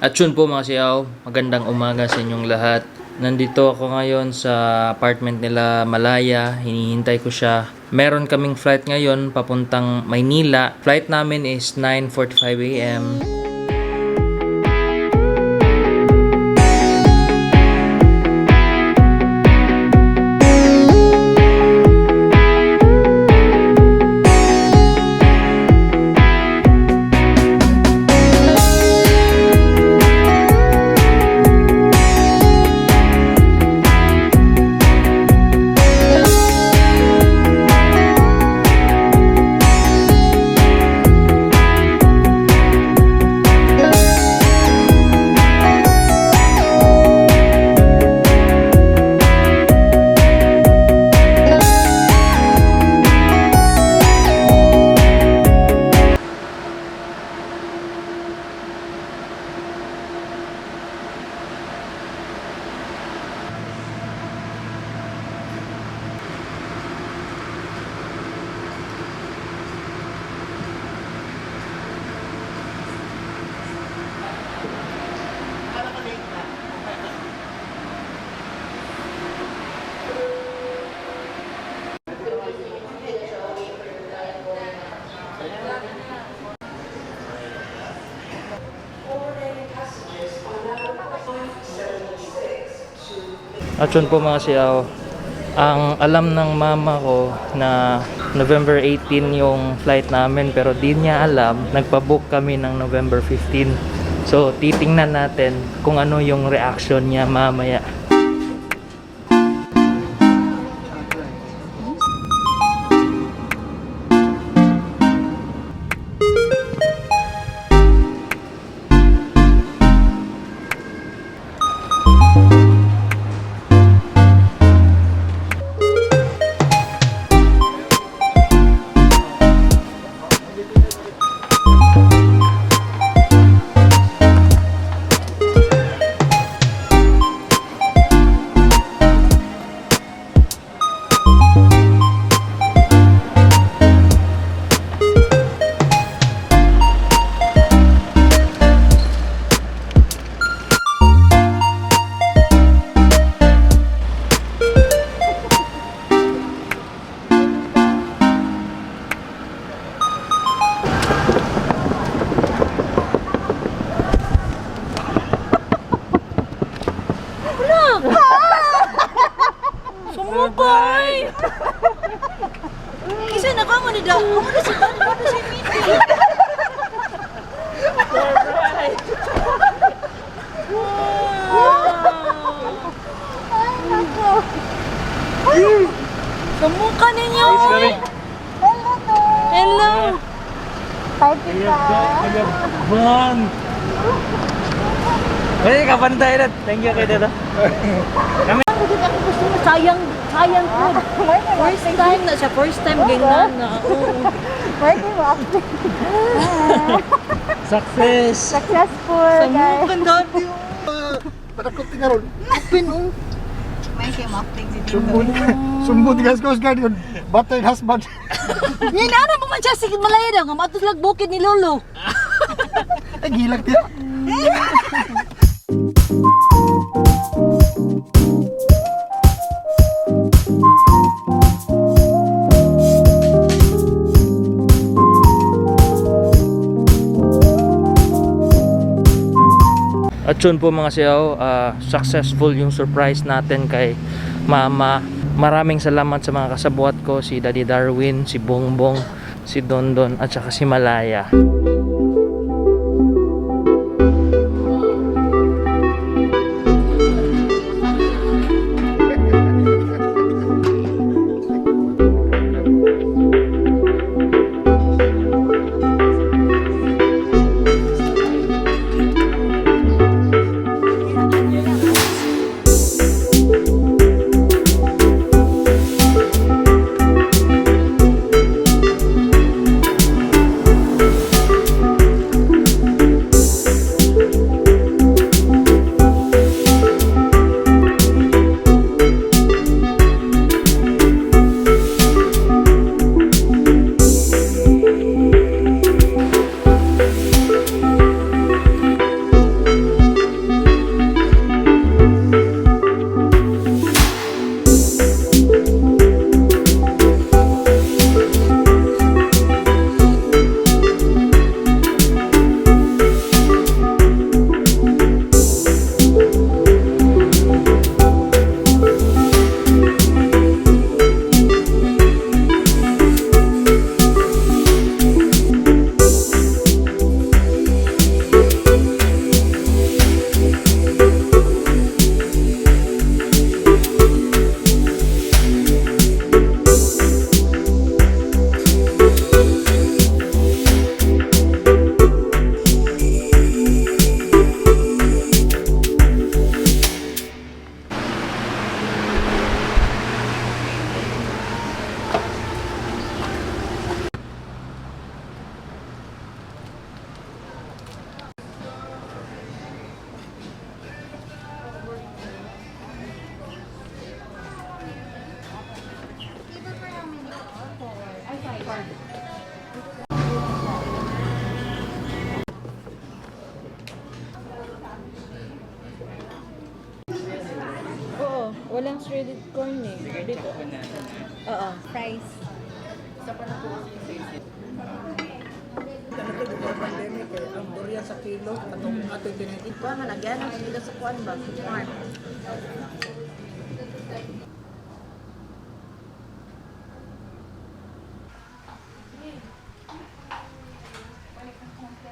At yun po mga siyaw, magandang umaga sa inyong lahat. Nandito ako ngayon sa apartment nila Malaya, hinihintay ko siya. Meron kaming flight ngayon papuntang Maynila. Flight namin is 9:45 AM. At yun po mga siyaw, ang alam ng mama ko na November 18 yung flight namin pero di niya alam, nagpabook kami ng November 15. So titingnan natin kung ano yung reaction niya mamaya. Sumubay! Kasi nakama ni daw. Ako na si Tano, ako na si Miti. Alright! Ay, nako. Samukha ninyo! Hello, to. Hello! Party ka. Bang! Hey, kapan tayo na? Thank you kay Dada. Bakit ako gusto mo? Sayang po. First time na siya. First time ganyan na. Party mo. Success! Successful, guys. Samukha dati. Patakot ti karon. May siya ma-acting si Sumbon ti Coast Guard yun. Batay husband. Ngayon, ano mo man siya? Sige, malaya daw. Nga matos lang bukid ni Lolo. Ay gilag ti. At yun po mga siyaw, successful yung surprise natin kay Mama. Maraming salamat sa mga kasabuat ko, si Daddy Darwin, si Bongbong, si Dondon at saka si Malaya. Walang shredded corn eh. Dito. Oo. Fries. Pandemic eh, ang durian sa kilo, katong ating tinitid. Ito nga, nagyan ang sila sa kuwan ba? Farm.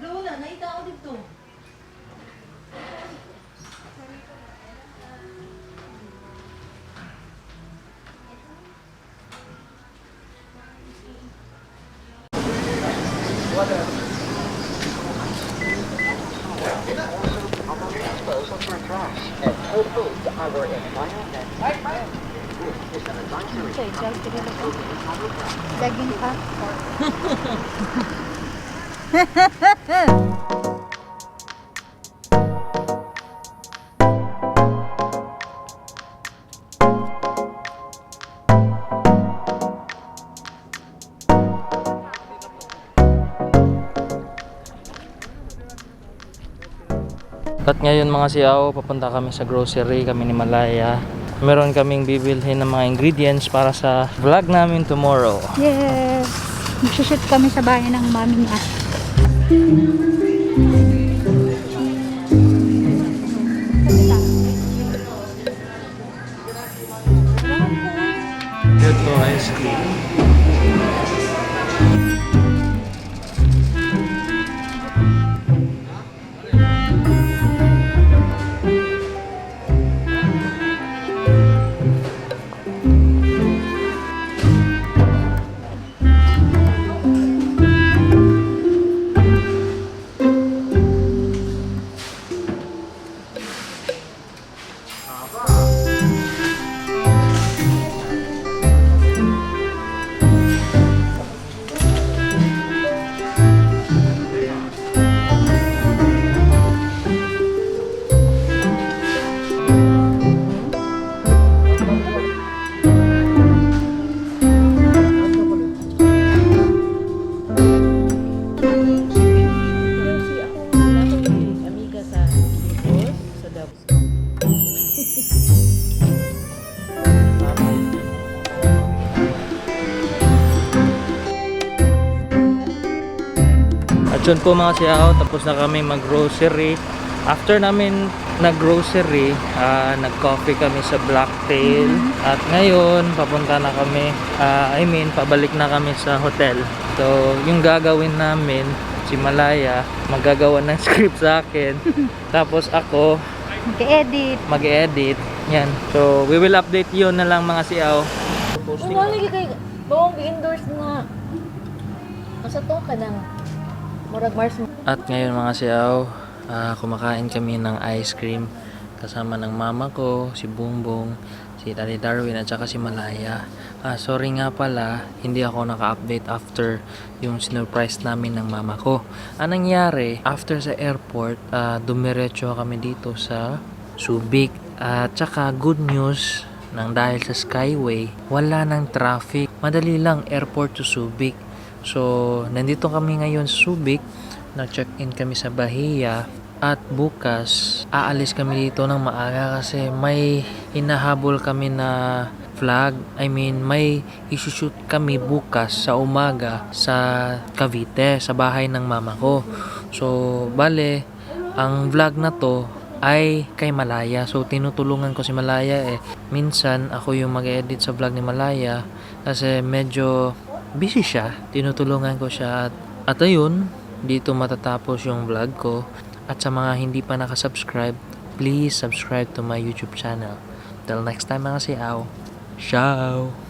Lola, naita ako dito. Daging pa. At ngayon mga siyaw, papunta kami sa grocery, kami ni Malaya. Meron kaming bibilhin ng mga ingredients para sa vlog namin tomorrow. Yes! Magsushoot kami sa bahay ng mami niya. Ito, ice cream. Amiga sa Bicol, sa Dabs. At yun po mga siyaw, tapos na kami mag-grocery. After namin nag-grocery, nag-coffee kami sa Blacktail. At ngayon, papunta na kami, pabalik na kami sa hotel. So, yung gagawin namin, si Malaya, maggagawa ng script sa akin. Tapos ako, Mag-edit. mag-edit. Yan. So, we will update yun na lang mga siyaw. Kung lagi kay bawang i-endorse nga. Asa to ka nang murag Mars mo. At ngayon mga siyaw, kumakain kami ng ice cream kasama ng mama ko, si Bongbong, si Daddy Darwin at saka si Malaya. Sorry nga pala, hindi ako naka-update after yung sinurprise namin ng mama ko. Anong nangyari, after sa airport, dumiretso kami dito sa Subic. At saka good news, nang dahil sa Skyway, wala nang traffic. Madali lang, airport to Subic. So, nandito kami ngayon sa Subic. Nag-check-in kami sa Bahia. At bukas, aalis kami dito ng maaga kasi may hinahabol kami na vlog. May isushoot kami bukas sa umaga sa Cavite, sa bahay ng mama ko. So, bale, ang vlog na to ay kay Malaya. So, tinutulungan ko si Malaya eh. Minsan, ako yung mag-edit sa vlog ni Malaya kasi medyo busy siya. Tinutulungan ko siya. At ayun, dito matatapos yung vlog ko. At sa mga hindi pa nakasubscribe, please subscribe to my YouTube channel. Till next time mga siaw. Ciao!